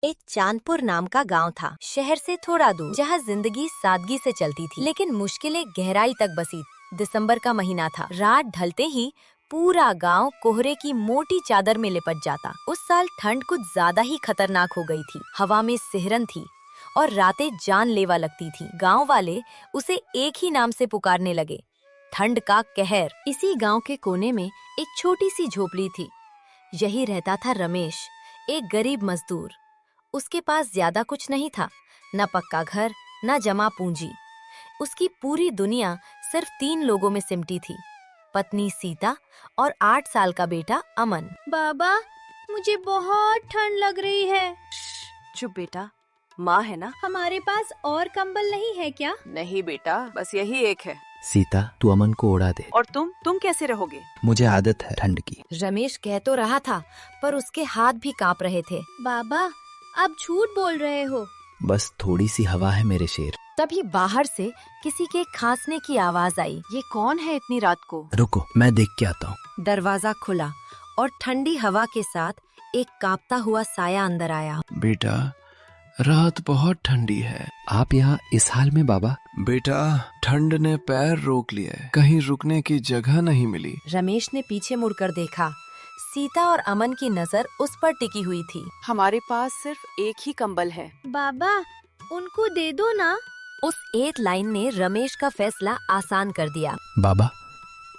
एक चांदपुर नाम का गांव था, शहर से थोड़ा दूर, जहां जिंदगी सादगी से चलती थी, लेकिन मुश्किलें गहराई तक बसी। दिसंबर का महीना था। रात ढलते ही पूरा गांव कोहरे की मोटी चादर में लिपट जाता। उस साल ठंड कुछ ज्यादा ही खतरनाक हो गई थी। हवा में सिहरन थी और रातें जानलेवा लगती थी। गांव वाले उसे एक ही नाम से पुकारने लगे, ठंड का कहर। इसी गांव के कोने में एक छोटी सी झोपड़ी थी। यही रहता था रमेश, एक गरीब मजदूर। उसके पास ज्यादा कुछ नहीं था, न पक्का घर, न जमा पूंजी। उसकी पूरी दुनिया सिर्फ 3 लोगों में सिमटी थी, पत्नी सीता और 8 साल का बेटा अमन। बाबा, मुझे बहुत ठंड लग रही है। चुप बेटा, माँ है ना। हमारे पास और कंबल नहीं है क्या? नहीं बेटा, बस यही एक है। सीता, तू अमन को उड़ा दे। और तुम कैसे रहोगे? मुझे आदत है ठंड की। रमेश कह तो रहा था, पर उसके हाथ भी कांप रहे थे। बाबा, आप झूठ बोल रहे हो। बस थोड़ी सी हवा है मेरे शेर। तभी बाहर से किसी के खांसने की आवाज आई। ये कौन है इतनी रात को? रुको, मैं देख के आता हूँ। दरवाजा खुला और ठंडी हवा के साथ एक कांपता हुआ साया अंदर आया। बेटा, रात बहुत ठंडी है। आप यहाँ इस हाल में बाबा? बेटा, ठंड ने पैर रोक लिए, कहीं रुकने की जगह नहीं मिली। रमेश ने पीछे मुड़कर देखा। सीता और अमन की नजर उस पर टिकी हुई थी। हमारे पास सिर्फ एक ही कंबल है। बाबा, उनको दे दो ना। उस एक लाइन ने रमेश का फैसला आसान कर दिया। बाबा,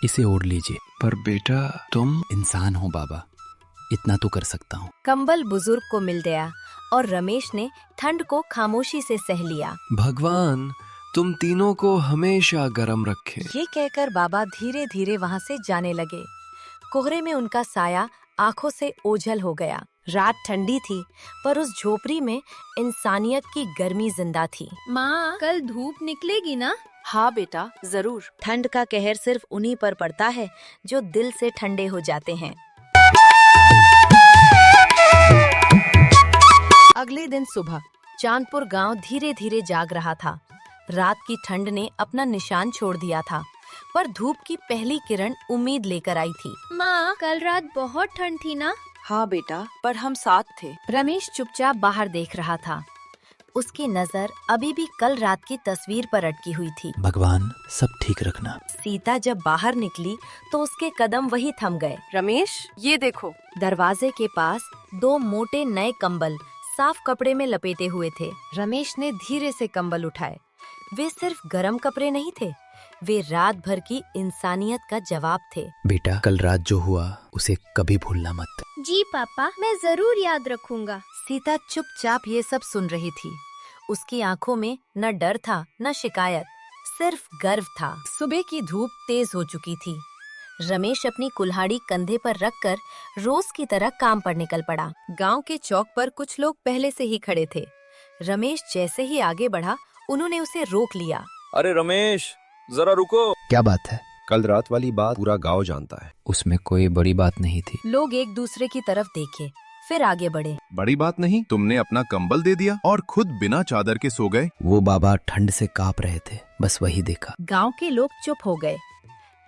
इसे ओढ़ लीजिए। पर बेटा, तुम इंसान हो बाबा, इतना तो कर सकता हूँ। कंबल बुजुर्ग को मिल गया और रमेश ने ठंड को खामोशी से सह लिया। भगवान तुम तीनों को हमेशा गर्म रखे। ये कहकर बाबा धीरे धीरे वहाँ से जाने लगे। कोहरे में उनका साया आंखों से ओझल हो गया। रात ठंडी थी, पर उस झोपड़ी में इंसानियत की गर्मी जिंदा थी। माँ, कल धूप निकलेगी ना? हाँ बेटा, जरूर। ठंड का कहर सिर्फ उन्हीं पर पड़ता है जो दिल से ठंडे हो जाते हैं। अगले दिन सुबह चांदपुर गांव धीरे धीरे जाग रहा था। रात की ठंड ने अपना निशान छोड़ दिया था, पर धूप की पहली किरण उम्मीद लेकर आई थी। माँ, कल रात बहुत ठंड थी ना? हाँ बेटा, पर हम साथ थे। रमेश चुपचाप बाहर देख रहा था। उसकी नजर अभी भी कल रात की तस्वीर पर अटकी हुई थी। भगवान सब ठीक रखना। सीता जब बाहर निकली तो उसके कदम वही थम गए। रमेश, ये देखो। दरवाजे के पास 2 मोटे नए कंबल साफ कपड़े में लपेटे हुए थे। रमेश ने धीरे से कंबल उठाए। वे सिर्फ गर्म कपड़े नहीं थे, वे रात भर की इंसानियत का जवाब थे। बेटा, कल रात जो हुआ उसे कभी भूलना मत। जी पापा, मैं जरूर याद रखूंगा। सीता चुपचाप ये सब सुन रही थी। उसकी आंखों में न डर था न शिकायत, सिर्फ गर्व था। सुबह की धूप तेज हो चुकी थी। रमेश अपनी कुल्हाड़ी कंधे पर रखकर रोज की तरह काम पर निकल पड़ा। गांव के चौक पर कुछ लोग पहले से ही खड़े थे। रमेश जैसे ही आगे बढ़ा, उन्होंने उसे रोक लिया। अरे रमेश, जरा रुको। क्या बात है? कल रात वाली बात पूरा गांव जानता है। उसमें कोई बड़ी बात नहीं थी। लोग एक दूसरे की तरफ देखे, फिर आगे बढ़े। बड़ी बात नहीं, तुमने अपना कंबल दे दिया और खुद बिना चादर के सो गए। वो बाबा ठंड से कांप रहे थे, बस वही देखा। गांव के लोग चुप हो गए।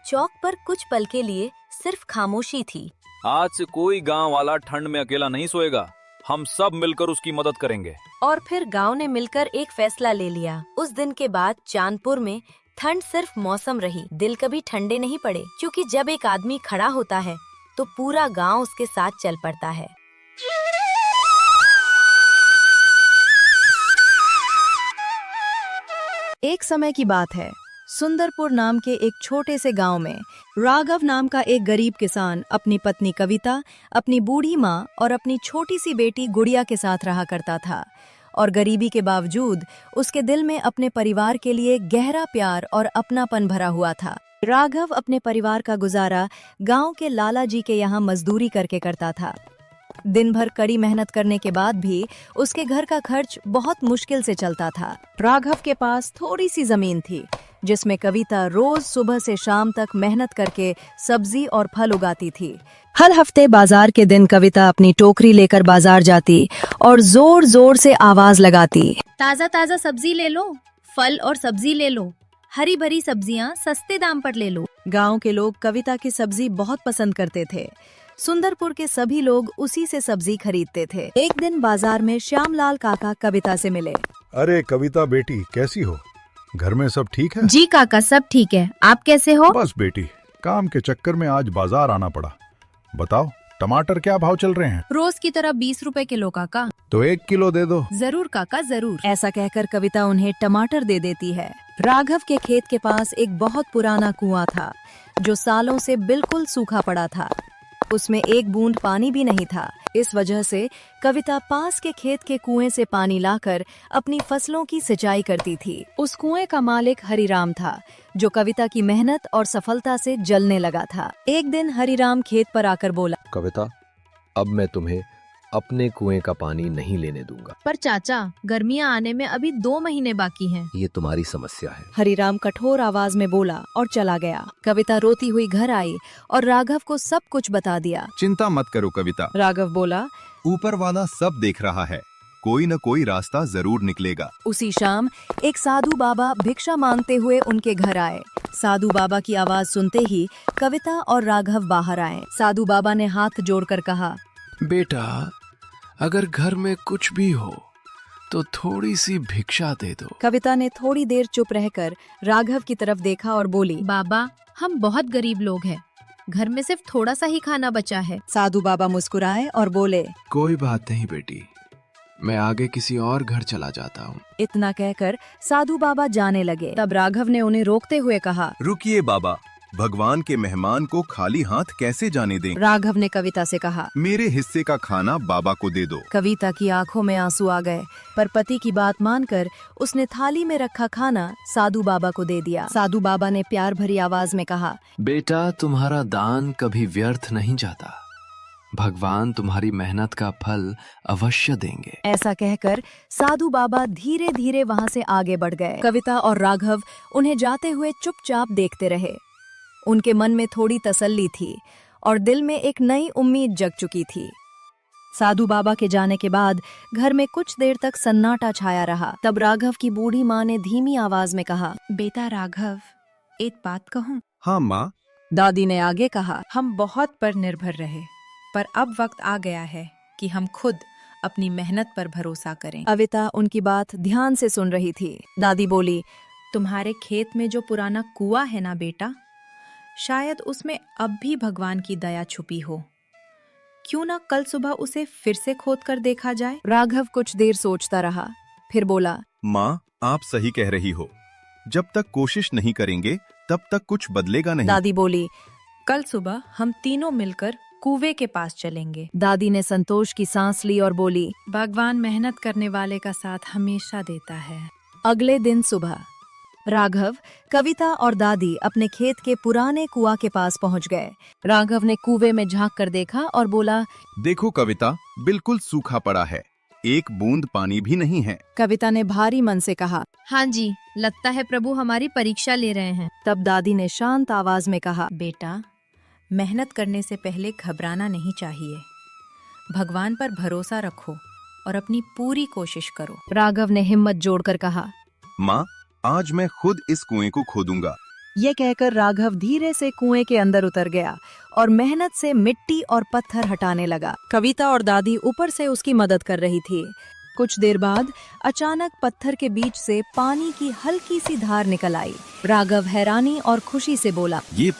चौक पर कुछ पल के लिए सिर्फ खामोशी थी। आज से कोई गांव वाला ठंड में अकेला नहीं सोएगा, हम सब मिलकर उसकी मदद करेंगे। और फिर गांव ने मिलकर एक फैसला ले लिया। उस दिन के बाद चांदपुर में ठंड सिर्फ मौसम रही, दिल कभी ठंडे नहीं पड़े, क्योंकि जब एक आदमी खड़ा होता है तो पूरा गांव उसके साथ चल पड़ता है। एक समय की बात है। सुंदरपुर नाम के एक छोटे से गांव में राघव नाम का एक गरीब किसान अपनी पत्नी कविता, अपनी बूढ़ी माँ और अपनी छोटी सी बेटी गुड़िया के साथ रहा करता था। और गरीबी के बावजूद उसके दिल में अपने परिवार के लिए गहरा प्यार और अपनापन भरा हुआ था। राघव अपने परिवार का गुजारा गांव के लाला जी के यहाँ मजदूरी करके करता था। दिन भर कड़ी मेहनत करने के बाद भी उसके घर का खर्च बहुत मुश्किल से चलता था। राघव के पास थोड़ी सी जमीन थी, जिसमें कविता रोज सुबह से शाम तक मेहनत करके सब्जी और फल उगाती थी। हर हफ्ते बाजार के दिन कविता अपनी टोकरी लेकर बाजार जाती और जोर जोर से आवाज लगाती, ताजा ताजा सब्जी ले लो, फल और सब्जी ले लो, हरी भरी सब्जियां सस्ते दाम पर ले लो। गांव के लोग कविता की सब्जी बहुत पसंद करते थे। सुंदरपुर के सभी लोग उसी से सब्जी खरीदते थे। एक दिन बाजार में श्यामलाल काका कविता से मिले। अरे कविता बेटी, कैसी हो? घर में सब ठीक है? जी काका, सब ठीक है। आप कैसे हो? बस बेटी, काम के चक्कर में आज बाजार आना पड़ा। बताओ, टमाटर क्या भाव चल रहे हैं? रोज की तरह 20 रुपए किलो काका। तो 1 किलो दे दो। जरूर काका, जरूर। ऐसा कहकर कविता उन्हें टमाटर दे देती है। राघव के खेत के पास एक बहुत पुराना कुआं था जो सालों से बिल्कुल सूखा पड़ा था। उसमें एक बूंद पानी भी नहीं था। इस वजह से कविता पास के खेत के कुएं से पानी लाकर अपनी फसलों की सिंचाई करती थी। उस कुएं का मालिक हरिराम था, जो कविता की मेहनत और सफलता से जलने लगा था। एक दिन हरिराम खेत पर आकर बोला, कविता, अब मैं तुम्हें अपने कुएं का पानी नहीं लेने दूंगा। पर चाचा, गर्मियां आने में अभी 2 महीने बाकी हैं। ये तुम्हारी समस्या है। हरिराम कठोर आवाज में बोला और चला गया। कविता रोती हुई घर आई और राघव को सब कुछ बता दिया। चिंता मत करो कविता, राघव बोला, ऊपर वाला सब देख रहा है, कोई न कोई रास्ता जरूर निकलेगा। उसी शाम एक साधु बाबा भिक्षा मांगते हुए उनके घर आए। साधु बाबा की आवाज सुनते ही कविता और राघव बाहर आए। साधु बाबा ने हाथ जोड़कर कहा, बेटा, अगर घर में कुछ भी हो तो थोड़ी सी भिक्षा दे दो। कविता ने थोड़ी देर चुप रहकर राघव की तरफ देखा और बोली, बाबा, हम बहुत गरीब लोग हैं। घर में सिर्फ थोड़ा सा ही खाना बचा है। साधु बाबा मुस्कुराए और बोले, कोई बात नहीं बेटी, मैं आगे किसी और घर चला जाता हूँ। इतना कहकर साधु बाबा जाने लगे। तब राघव ने उन्हें रोकते हुए कहा, रुकिए बाबा, भगवान के मेहमान को खाली हाथ कैसे जाने दें? राघव ने कविता से कहा, मेरे हिस्से का खाना बाबा को दे दो। कविता की आंखों में आंसू आ गए, पर पति की बात मानकर उसने थाली में रखा खाना साधु बाबा को दे दिया। साधु बाबा ने प्यार भरी आवाज में कहा, बेटा, तुम्हारा दान कभी व्यर्थ नहीं जाता। भगवान तुम्हारी मेहनत का फल अवश्य देंगे। ऐसा कहकर साधु बाबा धीरे धीरे वहाँ से आगे बढ़ गए। कविता और राघव उन्हें जाते हुए चुपचाप देखते रहे। उनके मन में थोड़ी तसल्ली थी और दिल में एक नई उम्मीद जग चुकी थी। साधु बाबा के जाने के बाद घर में कुछ देर तक सन्नाटा छाया रहा। तब राघव की बूढ़ी माँ ने धीमी आवाज में कहा, बेटा राघव, एक बात कहूँ? हाँ माँ। दादी ने आगे कहा, हम बहुत पर निर्भर रहे, पर अब वक्त आ गया है कि हम खुद अपनी मेहनत पर भरोसा करें। कविता उनकी बात ध्यान से सुन रही थी। दादी बोली, तुम्हारे खेत में जो पुराना कुआं है ना बेटा, शायद उसमें अब भी भगवान की दया छुपी हो। क्यों ना कल सुबह उसे फिर से खोद कर देखा जाए? राघव कुछ देर सोचता रहा, फिर बोला, माँ, आप सही कह रही हो। जब तक कोशिश नहीं करेंगे तब तक कुछ बदलेगा नहीं। दादी बोली, कल सुबह हम तीनों मिलकर कुएं के पास चलेंगे। दादी ने संतोष की सांस ली और बोली, भगवान मेहनत करने वाले का साथ हमेशा देता है। अगले दिन सुबह राघव, कविता और दादी अपने खेत के पुराने कुआं के पास पहुंच गए। राघव ने कुएं में झांक कर देखा और बोला, देखो कविता, बिल्कुल सूखा पड़ा है, एक बूंद पानी भी नहीं है। कविता ने भारी मन से कहा, हाँ जी, लगता है प्रभु हमारी परीक्षा ले रहे हैं। तब दादी ने शांत आवाज में कहा, बेटा, मेहनत करने से पहले घबराना नहीं चाहिए। भगवान पर भरोसा रखो और अपनी पूरी कोशिश करो। राघव ने हिम्मत जोड़कर कहा, माँ, आज मैं खुद इस कुएं को खोदूंगा। ये कहकर राघव धीरे से कुएं के अंदर उतर गया और मेहनत से मिट्टी और पत्थर हटाने लगा। कविता और दादी ऊपर से उसकी मदद कर रही थी। कुछ देर बाद अचानक पत्थर के बीच से पानी की हल्की सी धार निकल आई। राघव हैरानी और खुशी से बोला, ये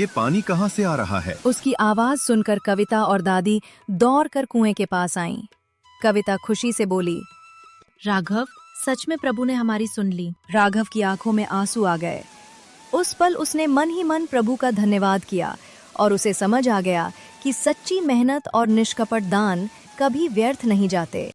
पानी कहाँ से आ रहा है? उसकी आवाज सुनकर कविता और दादी दौड़कर कुएं के पास आईं। कविता खुशी से बोली, राघव, सच में प्रभु ने हमारी सुन ली। राघव की आंखों में आंसू आ गए। उस पल उसने मन ही मन प्रभु का धन्यवाद किया और उसे समझ आ गया कि सच्ची मेहनत और निष्कपट दान कभी व्यर्थ नहीं जाते।